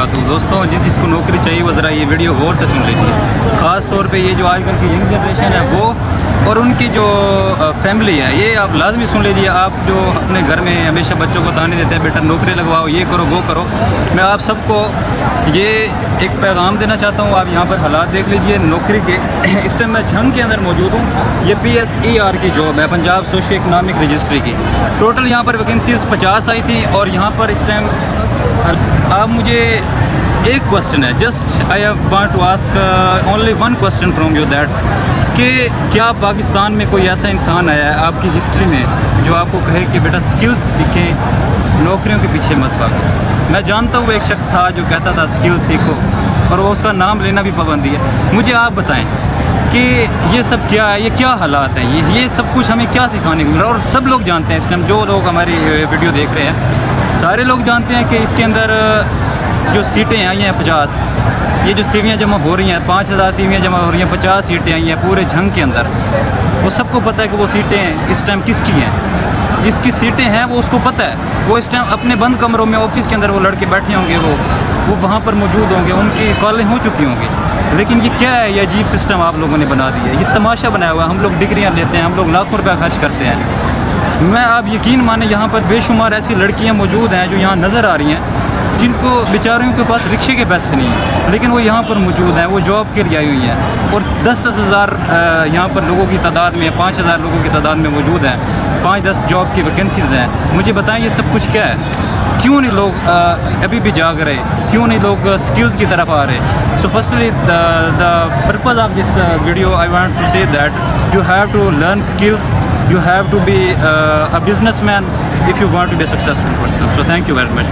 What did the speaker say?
वबरकातुहू। दोस्तों जिस को नौकरी चाहिए वो ज़रा ये वीडियो गौर से सुन लीजिए। ख़ास तौर पे ये जो आजकल की यंग जनरेशन है वो और उनकी जो फैमिली है, ये आप लाजमी सुन लीजिए। आप जो अपने घर में हमेशा बच्चों को ताने देते हैं बेटा नौकरी लगवाओ, ये करो वो करो, मैं आप सबको ये एक पैगाम देना चाहता हूँ। आप यहाँ पर हालात देख लीजिए नौकरी के। इस टाइम मैं झंग के अंदर मौजूद हूँ। ये PSER की जॉब है, पंजाब सोशियो इकनॉमिक रजिस्ट्री की। टोटल यहाँ पर वैकेंसीज़ 50 आई थी और यहाँ पर इस टाइम आप मुझे एक क्वेश्चन है, just I want to ask only one question from you that कि क्या पाकिस्तान में कोई ऐसा इंसान आया है आपकी हिस्ट्री में जो आपको कहे कि बेटा स्किल्स सीखें, नौकरियों के पीछे मत भागो। मैं जानता हूँ एक शख्स था जो कहता था स्किल सीखो, और वो उसका नाम लेना भी पाबंदी है। मुझे आप बताएं कि ये सब क्या है, ये क्या हालात हैं, ये सब कुछ हमें क्या सिखाने को मिल रहा है। और सब लोग जानते हैं इस टाइम, जो लोग हमारी वीडियो देख रहे हैं सारे लोग जानते हैं कि इसके अंदर जो सीटें आई हैं 50, ये जो सीवियाँ जमा हो रही हैं 5000 सीवियाँ जमा हो रही हैं, 50 सीटें आई हैं पूरे झंग के अंदर। वो सबको पता है कि वो सीटें इस टाइम किसकी हैं, जिसकी सीटें हैं वो उसको पता है। वो इस टाइम अपने बंद कमरों में ऑफिस के अंदर वो लड़के बैठे होंगे, वो वहाँ पर मौजूद होंगे, उनकी कॉलें हो चुकी होंगी। लेकिन ये क्या है, ये अजीब सिस्टम आप लोगों ने बना दिया है, ये तमाशा बनाया हुआ है। हम लोग डिग्रियाँ लेते हैं, हम लोग लाखों रुपया खर्च करते हैं। मैं आप यकीन माने यहाँ पर बेशुमार ऐसी लड़कियाँ मौजूद हैं जो यहाँ नज़र आ रही हैं, जिनको बेचारियों के पास रिक्शे के पैसे नहीं हैं, लेकिन वो यहाँ पर मौजूद हैं, वो जॉब के लिए आई हुई हैं। और 10-10 हज़ार यहाँ पर लोगों की तादाद में, 5000 लोगों की तादाद में मौजूद हैं। 5-10 जॉब की वैकेंसीज़ हैं। मुझे बताएं ये सब कुछ क्या है, क्यों नहीं लोग अभी भी जाग रहे, क्यों नहीं लोग स्किल्स की तरफ आ रहे। So firstly the purpose of this video I want to say that you have to learn skills, you have to be a businessman if you want to be a successful person. So thank you very much.